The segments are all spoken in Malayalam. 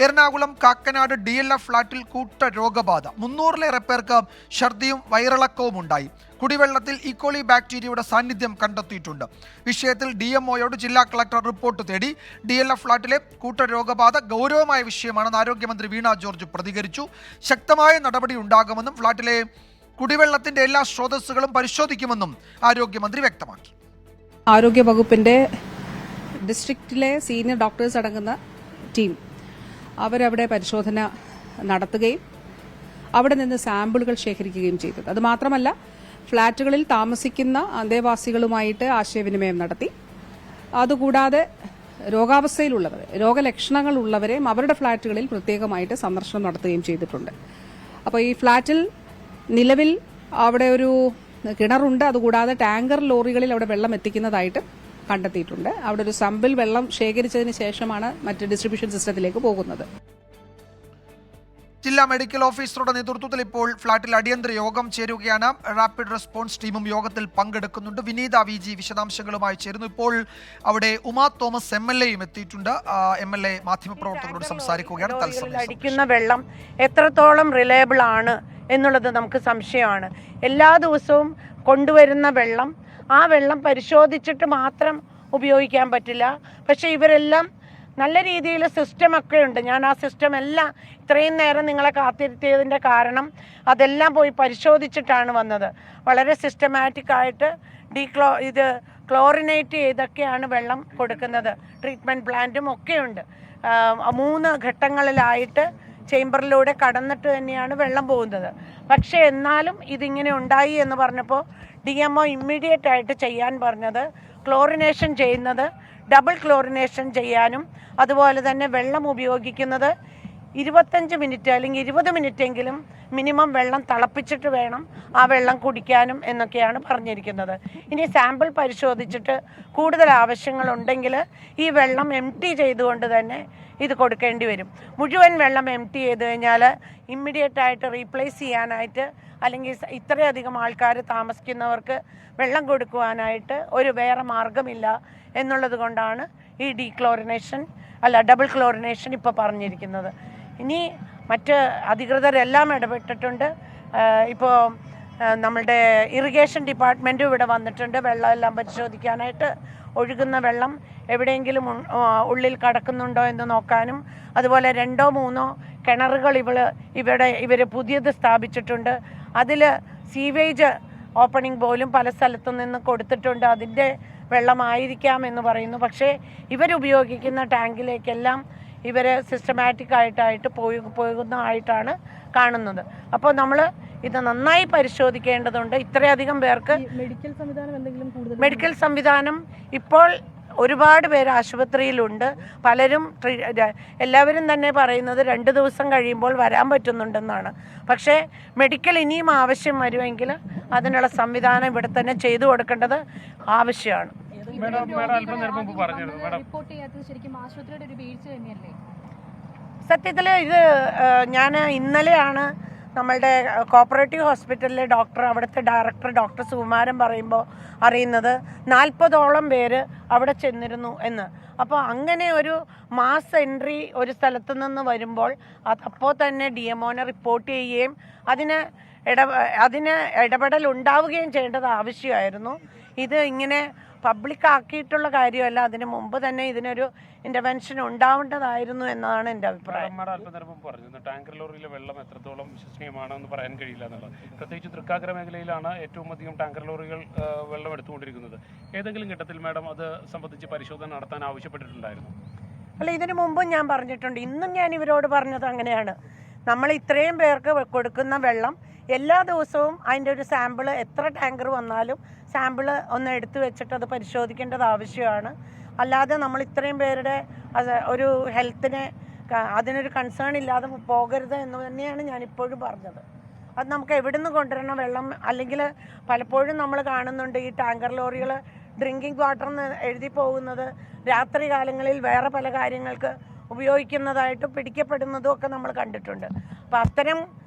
എറണാകുളം കാക്കനാട് DLF ഫ്ളാറ്റിൽ കൂട്ട രോഗബാധ. 300-ലേറെ പേർക്ക് ഛർദിയും വയറിളക്കവും ഉണ്ടായി. കുടിവെള്ളത്തിൽ ഇക്കോളി ബാക്ടീരിയയുടെ സാന്നിധ്യം കണ്ടെത്തിയിട്ടുണ്ട്. വിഷയത്തിൽ DMOയോട് ജില്ലാ കളക്ടർ റിപ്പോർട്ട് തേടി. DLF ഫ്ളാറ്റിലെ കൂട്ട രോഗബാധ ഗൗരവമായ വിഷയമാണെന്ന് ആരോഗ്യമന്ത്രി വീണ ജോർജ് പ്രതികരിച്ചു. ശക്തമായ നടപടി ഉണ്ടാകുമെന്നും ഫ്ളാറ്റിലെ കുടിവെള്ളത്തിന്റെ എല്ലാ സ്രോതസ്സുകളും പരിശോധിക്കുമെന്നും ആരോഗ്യമന്ത്രി വ്യക്തമാക്കി. ആരോഗ്യ വകുപ്പിന്റെ ഡിസ്ട്രിക്റ്റിലെ സീനിയർ ഡോക്ടേഴ്സ് അടങ്ങുന്ന ടീം അവരവിടെ പരിശോധന നടത്തുകയും അവിടെ നിന്ന് സാമ്പിളുകൾ ശേഖരിക്കുകയും ചെയ്തു. അതുമാത്രമല്ല, ഫ്ളാറ്റുകളിൽ താമസിക്കുന്ന അന്തേവാസികളുമായിട്ട് ആശയവിനിമയം നടത്തി. അതുകൂടാതെ രോഗാവസ്ഥയിലുള്ളവർ, രോഗലക്ഷണങ്ങൾ ഉള്ളവരെയും അവരുടെ ഫ്ളാറ്റുകളിൽ പ്രത്യേകമായിട്ട് സന്ദർശനം നടത്തുകയും ചെയ്തിട്ടുണ്ട്. അപ്പോൾ ഈ ഫ്ളാറ്റിൽ നിലവിൽ അവിടെ ഒരു കിണറുണ്ട്. അതുകൂടാതെ ടാങ്കർ ലോറികളിൽ അവിടെ വെള്ളം എത്തിക്കുന്നതായിട്ട് കണ്ടെത്തിയിട്ടുണ്ട്. അവിടെ ഒരു സാമ്പിൾ വെള്ളം ശേഖരിച്ചതിന് ശേഷമാണ് മറ്റ് ഡിസ്ട്രിബ്യൂഷൻ സിസ്റ്റത്തിലേക്ക് പോകുന്നത്. ജില്ലാ മെഡിക്കൽ ഓഫീസറുടെ നേതൃത്വത്തിൽ ഇപ്പോൾ ഫ്ളാറ്റിൽ അടിയന്തര യോഗം ചേരുകയാണ്. റാപ്പിഡ് റെസ്പോൺസ് ടീമും യോഗത്തിൽ പങ്കെടുക്കുന്നുണ്ട്. വിനീത VG വിശദാംശങ്ങളുമായി ചേരുന്നു. ഇപ്പോൾ അവിടെ ഉമാ തോമസ് MLA എത്തിയിട്ടുണ്ട്. MLA മാധ്യമപ്രവർത്തകരോട് സംസാരിക്കുകയാണ്. അടിക്കുന്ന വെള്ളം എത്രത്തോളം റിലയബിൾ ആണ് എന്നുള്ളത് നമുക്ക് സംശയമാണ്. എല്ലാ ദിവസവും കൊണ്ടുവരുന്ന വെള്ളം, ആ വെള്ളം പരിശോധിച്ചിട്ട് മാത്രം ഉപയോഗിക്കാൻ പറ്റില്ല. പക്ഷേ ഇവരെല്ലാം നല്ല രീതിയിൽ സിസ്റ്റമൊക്കെ ഉണ്ട്. ഞാൻ ആ സിസ്റ്റം എല്ലാം ഇത്രയും നേരം നിങ്ങളെ കാത്തിരുത്തിയതിൻ്റെ കാരണം അതെല്ലാം പോയി പരിശോധിച്ചിട്ടാണ് വന്നത്. വളരെ സിസ്റ്റമാറ്റിക് ആയിട്ട് ഇത് ക്ലോറിനേറ്റ് ചെയ്തൊക്കെയാണ് വെള്ളം കൊടുക്കുന്നത്. ട്രീറ്റ്മെൻറ്റ് പ്ലാന്റും ഒക്കെയുണ്ട്. 3 ഘട്ടങ്ങളിലായിട്ട് ചേംബറിലൂടെ കടന്നിട്ട് തന്നെയാണ് വെള്ളം പോകുന്നത്. പക്ഷേ എന്നാലും ഇതിങ്ങനെ ഉണ്ടായി എന്ന് പറഞ്ഞപ്പോൾ DMO ഇമ്മീഡിയറ്റ് ആയിട്ട് ചെയ്യാൻ പറഞ്ഞത് ക്ലോറിനേഷൻ ചെയ്യുന്നത്, ഡബിൾ ക്ലോറിനേഷൻ ചെയ്യാനും അതുപോലെ തന്നെ വെള്ളം ഉപയോഗിക്കുന്നത് 25 മിനിറ്റ് അല്ലെങ്കിൽ 20 മിനിറ്റെങ്കിലും മിനിമം വെള്ളം തിളപ്പിച്ചിട്ട് വേണം ആ വെള്ളം കുടിക്കാനും എന്നൊക്കെയാണ് പറഞ്ഞിരിക്കുന്നത്. ഇനി സാമ്പിൾ പരിശോധിച്ചിട്ട് കൂടുതൽ ആവശ്യങ്ങളുണ്ടെങ്കിൽ ഈ വെള്ളം എംപ്റ്റി ചെയ്തുകൊണ്ട് തന്നെ ഇത് കൊടുക്കേണ്ടി വരും. മുഴുവൻ വെള്ളം എംപ്റ്റി ചെയ്ത് കഴിഞ്ഞാൽ ഇമ്മീഡിയറ്റ് ആയിട്ട് റീപ്ലേസ് ചെയ്യാനായിട്ട് അല്ലെങ്കിൽ ഇത്രയധികം ആൾക്കാർ താമസിക്കുന്നവർക്ക് വെള്ളം കൊടുക്കുവാനായിട്ട് ഒരു വേറെ മാർഗമില്ല എന്നുള്ളത് കൊണ്ടാണ് ഈ ഡബിൾ ക്ലോറിനേഷൻ ഇപ്പോൾ പറഞ്ഞിരിക്കുന്നത്. ഇനി മറ്റ് അധികൃതരെല്ലാം ഇടപെട്ടിട്ടുണ്ട്. ഇപ്പോൾ നമ്മളുടെ ഇറിഗേഷൻ ഡിപ്പാർട്ട്മെൻറ്റും ഇവിടെ വന്നിട്ടുണ്ട് വെള്ളം എല്ലാം പരിശോധിക്കാനായിട്ട്. ഒഴുകുന്ന വെള്ളം എവിടെയെങ്കിലും ഉള്ളിൽ കടക്കുന്നുണ്ടോ എന്ന് നോക്കാനും, അതുപോലെ 2-3 കിണറുകൾ ഇവർ പുതിയത് സ്ഥാപിച്ചിട്ടുണ്ട്. അതിൽ സീവേജ് ഓപ്പണിംഗ് പോലും പല സ്ഥലത്തു നിന്ന് കൊടുത്തിട്ടുണ്ട്. അതിൻ്റെ വെള്ളമായിരിക്കാം എന്ന് പറയുന്നു. പക്ഷേ ഇവരുപയോഗിക്കുന്ന ടാങ്കിലേക്കെല്ലാം ഇവർ സിസ്റ്റമാറ്റിക് ആയിട്ടായിട്ട് പോകുന്നതായിട്ടാണ് കാണുന്നത്. അപ്പോൾ നമ്മൾ ഇത് നന്നായി പരിശോധിക്കേണ്ടതുണ്ട്. ഇത്രയധികം പേർക്ക് മെഡിക്കൽ സംവിധാനം ഇപ്പോൾ ഒരുപാട് പേര് ആശുപത്രിയിലുണ്ട്. പലരും എല്ലാവരും തന്നെ പറയുന്നത് 2 ദിവസം കഴിയുമ്പോൾ വരാൻ പറ്റുന്നുണ്ടെന്നാണ്. പക്ഷേ മെഡിക്കൽ ഇനിയും ആവശ്യം വരുമെങ്കിൽ അതിനുള്ള സംവിധാനം ഇവിടെ തന്നെ ചെയ്തു കൊടുക്കേണ്ടത് ആവശ്യമാണ്. സത്യത്തിൽ ഇത് ഞാൻ ഇന്നലെയാണ് നമ്മളുടെ കോപ്പറേറ്റീവ് ഹോസ്പിറ്റലിലെ അവിടുത്തെ ഡയറക്ടർ ഡോക്ടർ സുകുമാരൻ പറയുമ്പോൾ അറിയുന്നത് 40ഓളം പേര് അവിടെ ചെന്നിരുന്നു എന്ന്. അപ്പോൾ അങ്ങനെ ഒരു മാസ് എൻട്രി ഒരു സ്ഥലത്തു നിന്ന് വരുമ്പോൾ അതപ്പോൾ തന്നെ DMOനെ റിപ്പോർട്ട് ചെയ്യുകയും അതിന് ഇടപെടൽ ഉണ്ടാവുകയും ചെയ്യേണ്ടത് ആവശ്യമായിരുന്നു. ഇത് ഇങ്ങനെ പബ്ലിക് ആക്കിയിട്ടുള്ള കാര്യമല്ല. അതിന് മുമ്പ് തന്നെ ഇതിനൊരു ഇന്റർവെൻഷൻ ഉണ്ടാവേണ്ടതായിരുന്നു എന്നാണ് എൻ്റെ അഭിപ്രായം. ടാങ്കർ ലോറിയിലെ വെള്ളം എത്രത്തോളം വിശ്വസനീയമാണെന്ന് പറയാൻ കഴിയില്ല എന്നുള്ളത്. പ്രത്യേകിച്ച് തൃക്കാക്കര മേഖലയിലാണ് ഏറ്റവും അധികം ടാങ്കർ ലോറികൾ വെള്ളം എടുത്തുകൊണ്ടിരിക്കുന്നത്. ഏതെങ്കിലും ഘട്ടത്തിൽ മാഡം അത് സംബന്ധിച്ച് പരിശോധന നടത്താൻ ആവശ്യപ്പെട്ടിട്ടുണ്ടായിരുന്നു? അല്ല, ഇതിനു മുമ്പും ഞാൻ പറഞ്ഞിട്ടുണ്ട്. ഇന്നും ഞാൻ ഇവരോട് പറഞ്ഞത് അങ്ങനെയാണ്. നമ്മൾ ഇത്രയും പേർക്ക് കൊടുക്കുന്ന വെള്ളം എല്ലാ ദിവസവും അതിൻ്റെ ഒരു സാമ്പിൾ, എത്ര ടാങ്കർ വന്നാലും സാമ്പിൾ ഒന്ന് എടുത്തു വെച്ചിട്ട് അത് പരിശോധിക്കേണ്ടത് ആവശ്യമാണ്. അല്ലാതെ നമ്മൾ ഇത്രയും പേരുടെ ഒരു ഹെൽത്തിനെ അതിനൊരു കൺസേൺ ഇല്ലാതെ പോകരുത് എന്ന് തന്നെയാണ് ഞാനിപ്പോഴും പറഞ്ഞത്. അത് നമുക്ക് എവിടെ നിന്ന് കൊണ്ടുവരണ വെള്ളം, അല്ലെങ്കിൽ പലപ്പോഴും നമ്മൾ കാണുന്നുണ്ട് ഈ ടാങ്കർ ലോറികൾ ഡ്രിങ്കിങ് വാട്ടർ എന്ന് എഴുതി പോകുന്നത് രാത്രി കാലങ്ങളിൽ വേറെ പല കാര്യങ്ങൾക്ക് ഉപയോഗിക്കുന്നതായിട്ടും പിടിക്കപ്പെടുന്നതും ഒക്കെ നമ്മൾ കണ്ടിട്ടുണ്ട്. അപ്പോൾ അത്തരം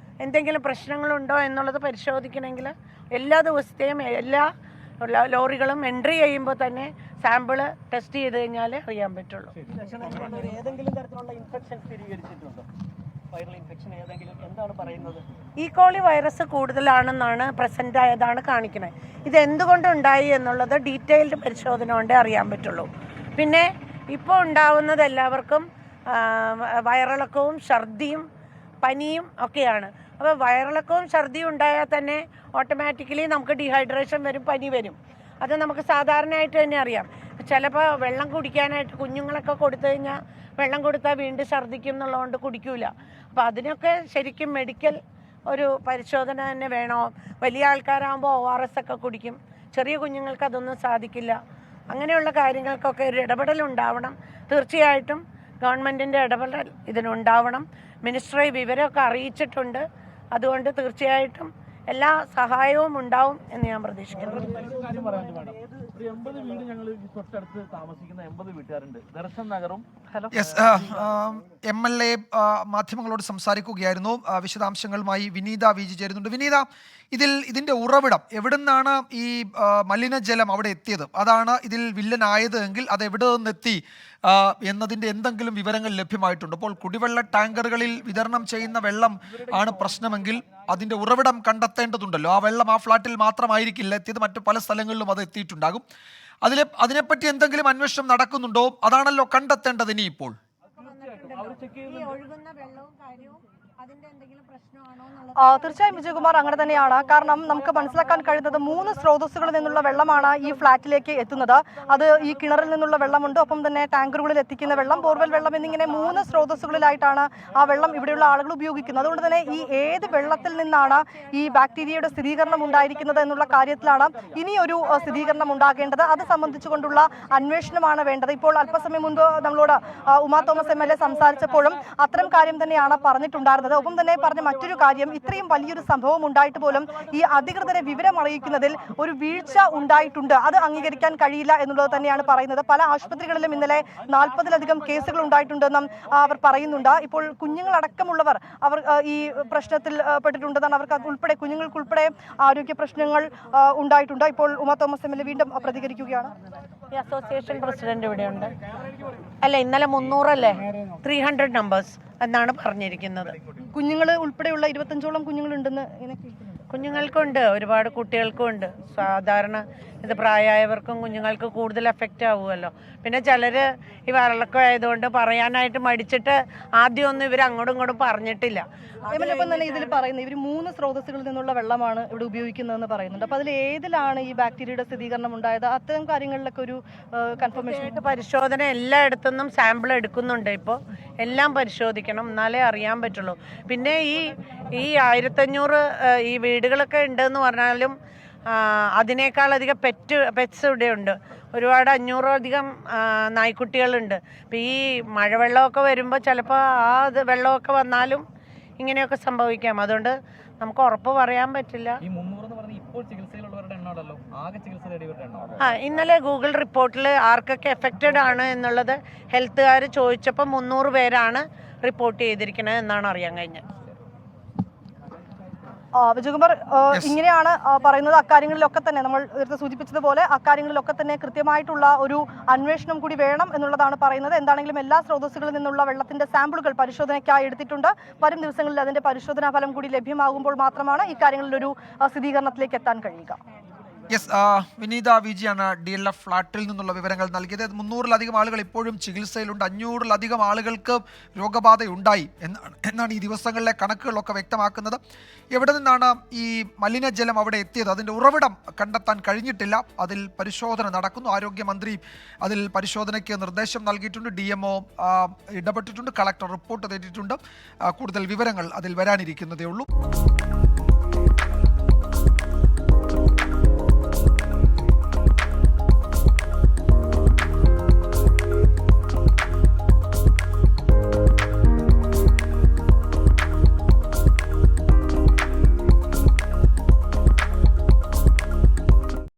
എന്തെങ്കിലും പ്രശ്നങ്ങളുണ്ടോ എന്നുള്ളത് പരിശോധിക്കണമെങ്കിൽ എല്ലാ ദിവസത്തെയും എല്ലാ ലോറികളും എൻട്രി ചെയ്യുമ്പോൾ തന്നെ സാമ്പിള് ടെസ്റ്റ് ചെയ്ത് കഴിഞ്ഞാൽ അറിയാൻ പറ്റുള്ളൂ. ഏതെങ്കിലും തരത്തിലുള്ള ഇൻഫെക്ഷൻ സ്ഥിരീകരിച്ചിട്ടുണ്ടോ? വൈറൽ ഇൻഫെക്ഷൻ ഏതെങ്കിലും എന്താണ് പറയുന്നത്? ഈക്കോളി വൈറസ് കൂടുതലാണെന്നാണ് പ്രസന്റ് ആയതാണ് കാണിക്കുന്നത്. ഇത് എന്തുകൊണ്ടുണ്ടായി എന്നുള്ളത് ഡീറ്റെയിൽഡ് പരിശോധന കൊണ്ടേ അറിയാൻ പറ്റുള്ളൂ. പിന്നെ ഇപ്പോൾ ഉണ്ടാവുന്നത് എല്ലാവർക്കും വയറിളക്കവും ഛർദിയും പനിയും ഒക്കെയാണ്. അപ്പോൾ വയറിളക്കവും ഛർദിയും ഉണ്ടായാൽ തന്നെ ഓട്ടോമാറ്റിക്കലി നമുക്ക് ഡീഹൈഡ്രേഷൻ വരും, പനി വരും. അത് നമുക്ക് സാധാരണയായിട്ട് തന്നെ അറിയാം. ചിലപ്പോൾ വെള്ളം കുടിക്കാനായിട്ട് കുഞ്ഞുങ്ങളൊക്കെ കൊടുത്തു കഴിഞ്ഞാൽ വെള്ളം കൊടുത്താൽ വീണ്ടും ഛർദിക്കും എന്നുള്ളതുകൊണ്ട് കുടിക്കൂല. അപ്പോൾ അതിനൊക്കെ ശരിക്കും മെഡിക്കൽ ഒരു പരിശോധന തന്നെ വേണോ. വലിയ ആൾക്കാരാകുമ്പോൾ ORS ഒക്കെ കുടിക്കും, ചെറിയ കുഞ്ഞുങ്ങൾക്ക് അതൊന്നും സാധിക്കില്ല. അങ്ങനെയുള്ള കാര്യങ്ങൾക്കൊക്കെ ഒരു ഇടപെടലുണ്ടാവണം. തീർച്ചയായിട്ടും ഗവൺമെൻറ്റിൻ്റെ ഇടപെടൽ ഇതിനുണ്ടാവണം. മിനിസ്ട്രി വിവരമൊക്കെ അറിയിച്ചിട്ടുണ്ട്. അതുകൊണ്ട് തീർച്ചയായിട്ടും എല്ലാ സഹായവും ഉണ്ടാവും എന്ന് ഞാൻ പ്രതീക്ഷിക്കുന്നു. MLA മാധ്യമങ്ങളോട് സംസാരിക്കുകയായിരുന്നു. വിശദാംശങ്ങളുമായി വിനീത VG ചേരുന്നുണ്ട്. വിനീത, ഇതിന്റെ ഉറവിടം എവിടുന്നാണ് ഈ മലിനജലം അവിടെ എത്തിയത്? അതാണ് ഇതിൽ വില്ലനായത് എങ്കിൽ അത് എവിടെ നിന്നെത്തി എന്നതിൻ്റെ എന്തെങ്കിലും വിവരങ്ങൾ ലഭ്യമായിട്ടുണ്ട്? അപ്പോൾ കുടിവെള്ള ടാങ്കറുകളിൽ വിതരണം ചെയ്യുന്ന വെള്ളം ആണ് പ്രശ്നമെങ്കിൽ അതിൻ്റെ ഉറവിടം കണ്ടെത്തേണ്ടതുണ്ടല്ലോ. ആ വെള്ളം ആ ഫ്ലാറ്റിൽ മാത്രമായിരിക്കില്ല എത്തിയത്, മറ്റു പല സ്ഥലങ്ങളിലും അത് എത്തിയിട്ടുണ്ടാകും. അതിനെപ്പറ്റി എന്തെങ്കിലും അന്വേഷണം നടക്കുന്നുണ്ടോ? അതാണല്ലോ കണ്ടെത്തേണ്ടത് ഇനിയിപ്പോൾ. തീർച്ചയായും വിജയകുമാർ, അങ്ങനെ തന്നെയാണ്. കാരണം നമുക്ക് മനസ്സിലാക്കാൻ കഴിയുന്നത് 3 സ്രോതസ്സുകളിൽ നിന്നുള്ള വെള്ളമാണ് ഈ ഫ്ളാറ്റിലേക്ക് എത്തുന്നത്. അത് ഈ കിണറിൽ നിന്നുള്ള വെള്ളമുണ്ട്, ഒപ്പം തന്നെ ടാങ്കറുകളിൽ എത്തിക്കുന്ന വെള്ളം, ബോർവെൽ വെള്ളം എന്നിങ്ങനെ 3 സ്രോതസ്സുകളിലായിട്ടാണ് ആ വെള്ളം ഇവിടെയുള്ള ആളുകൾ ഉപയോഗിക്കുന്നത്. അതുകൊണ്ട് തന്നെ ഈ ഏത് വെള്ളത്തിൽ നിന്നാണ് ഈ ബാക്ടീരിയയുടെ സ്ഥിരീകരണം ഉണ്ടായിരിക്കുന്നത് എന്നുള്ള കാര്യത്തിലാണ് ഇനി ഒരു സ്ഥിരീകരണം ഉണ്ടാകേണ്ടത്. അത് സംബന്ധിച്ചുകൊണ്ടുള്ള അന്വേഷണമാണ് വേണ്ടത്. ഇപ്പോൾ അല്പസമയം മുൻപ് നമ്മളോട് ഉമാ തോമസ് MLA സംസാരിച്ചപ്പോഴും അത്തരം കാര്യം തന്നെയാണ് പറഞ്ഞിട്ടുണ്ടായിരുന്നത്. ഒപ്പം തന്നെ പറഞ്ഞ മറ്റൊരു കാര്യം, ഇത്രയും വലിയൊരു സംഭവം ഉണ്ടായിട്ട് പോലും ഈ അധികൃതരെ വിവരം അറിയിക്കുന്നതിൽ ഒരു വീഴ്ച ഉണ്ടായിട്ടുണ്ട്. അത് അംഗീകരിക്കാൻ കഴിയില്ല എന്നുള്ളത് തന്നെയാണ് പറയുന്നത്. പല ആശുപത്രികളിലും ഇന്നലെ 40-ലധികം കേസുകൾ ഉണ്ടായിട്ടുണ്ടെന്നും അവർ പറയുന്നുണ്ട്. ഇപ്പോൾ കുഞ്ഞുങ്ങളടക്കമുള്ളവർ അവർ ഈ പ്രശ്നത്തിൽ പെട്ടിട്ടുണ്ടെന്നാണ്. അവർക്ക് ഉൾപ്പെടെ കുഞ്ഞുങ്ങൾക്കുൾപ്പെടെ ആരോഗ്യ പ്രശ്നങ്ങൾ ഉണ്ടായിട്ടുണ്ട്. ഇപ്പോൾ ഉമാ തോമസ് MLA വീണ്ടും പ്രതികരിക്കുകയാണ്. ഈ അസോസിയേഷൻ പ്രസിഡന്റ് ഇവിടെയുണ്ട്. അല്ല, ഇന്നലെ 300 അല്ലേ, 300 നമ്പേഴ്സ് എന്നാണ് പറഞ്ഞിരിക്കുന്നത്. കുഞ്ഞുങ്ങൾ ഉൾപ്പെടെയുള്ള 25ഓളം കുഞ്ഞുങ്ങളുണ്ടെന്ന് കുഞ്ഞുങ്ങൾക്കുണ്ട്, ഒരുപാട് കുട്ടികൾക്കും ഉണ്ട്. സാധാരണ ഇത് പ്രായമായവർക്കും കുഞ്ഞുങ്ങൾക്ക് കൂടുതൽ എഫക്റ്റ് ആവുമല്ലോ. പിന്നെ ചിലർ ഈ വയറിളക്കം ആയതുകൊണ്ട് പറയാനായിട്ട് മടിച്ചിട്ട് ആദ്യമൊന്നും ഇവർ അങ്ങോട്ടും ഇങ്ങോട്ടും പറഞ്ഞിട്ടില്ല. ഇപ്പം തന്നെ ഇതിൽ പറയുന്നത് ഇവർ 3 സ്രോതസ്സുകളിൽ നിന്നുള്ള വെള്ളമാണ് ഇവിടെ ഉപയോഗിക്കുന്നതെന്ന് പറയുന്നുണ്ട്. അപ്പോൾ അതിൽ ഏതിലാണ് ഈ ബാക്ടീരിയയുടെ സ്ഥിരീകരണം ഉണ്ടായത്? അത്തരം കാര്യങ്ങളിലൊക്കെ ഒരു കൺഫർമേഷൻ. പരിശോധന എല്ലായിടത്തുനിന്നും സാമ്പിൾ എടുക്കുന്നുണ്ട്. ഇപ്പോൾ എല്ലാം പരിശോധിക്കണം, എന്നാലേ അറിയാൻ പറ്റുള്ളൂ. പിന്നെ ഈ 1500 ഈ വീടുകളൊക്കെ ഉണ്ടെന്ന് പറഞ്ഞാലും അതിനേക്കാളധികം പെറ്റ്സ് ഇവിടെ ഉണ്ട്. ഒരുപാട് 500-അധികം നായ്ക്കുട്ടികളുണ്ട്. അപ്പം ഈ മഴവെള്ളമൊക്കെ വരുമ്പോൾ ചിലപ്പോൾ ആ വെള്ളമൊക്കെ വന്നാലും ഇങ്ങനെയൊക്കെ സംഭവിക്കാം. അതുകൊണ്ട് നമുക്ക് ഉറപ്പ് പറയാൻ പറ്റില്ല. ഇന്നലെ ഗൂഗിൾ റിപ്പോർട്ടിൽ ആർക്കൊക്കെ എഫക്റ്റഡ് ആണ് എന്നുള്ളത് ഹെൽത്തുകാർ ചോദിച്ചപ്പോൾ 300 പേരാണ് റിപ്പോർട്ട് ചെയ്തിരിക്കുന്നത് എന്നാണ് അറിയാൻ കഴിഞ്ഞത്. വിജയകുമാർ, ഇങ്ങനെയാണ് പറയുന്നത്. അക്കാര്യങ്ങളിലൊക്കെ തന്നെ നമ്മൾ നേരത്തെ സൂചിപ്പിച്ചതുപോലെ അക്കാര്യങ്ങളിലൊക്കെ തന്നെ കൃത്യമായിട്ടുള്ള ഒരു അന്വേഷണം കൂടി വേണം എന്നുള്ളതാണ് പറയുന്നത്. എന്താണെങ്കിലും എല്ലാ സ്രോതസ്സുകളിൽ നിന്നുള്ള വെള്ളത്തിന്റെ സാമ്പിളുകൾ പരിശോധനയ്ക്കായി എടുത്തിട്ടുണ്ട്. വരും ദിവസങ്ങളിൽ അതിന്റെ പരിശോധനാ ഫലം കൂടി ലഭ്യമാകുമ്പോൾ മാത്രമാണ് ഇക്കാര്യങ്ങളിലൊരു സ്ഥിരീകരണത്തിലേക്ക് എത്താൻ കഴിയുക. വിനീത VG ആണ് DLF ഫ്ലാറ്റിൽ നിന്നുള്ള വിവരങ്ങൾ നൽകിയത്. 300-ലധികം ആളുകൾ ഇപ്പോഴും ചികിത്സയിലുണ്ട്. 500-ലധികം ആളുകൾക്ക് രോഗബാധയുണ്ടായി എന്നാണ് ഈ ദിവസങ്ങളിലെ കണക്കുകളൊക്കെ വ്യക്തമാക്കുന്നത്. എവിടെ നിന്നാണ് ഈ മലിനജലം അവിടെ എത്തിയത്? അതിൻ്റെ ഉറവിടം കണ്ടെത്താൻ കഴിഞ്ഞിട്ടില്ല. അതിൽ പരിശോധന നടക്കുന്നു. ആരോഗ്യമന്ത്രി അതിൽ പരിശോധനയ്ക്ക് നിർദ്ദേശം നൽകിയിട്ടുണ്ട്. DMO ഇടപെട്ടിട്ടുണ്ട്. കളക്ടർ റിപ്പോർട്ട് തേടിയിട്ടുണ്ട്. കൂടുതൽ വിവരങ്ങൾ അതിൽ വരാനിരിക്കുന്നതേ ഉള്ളൂ.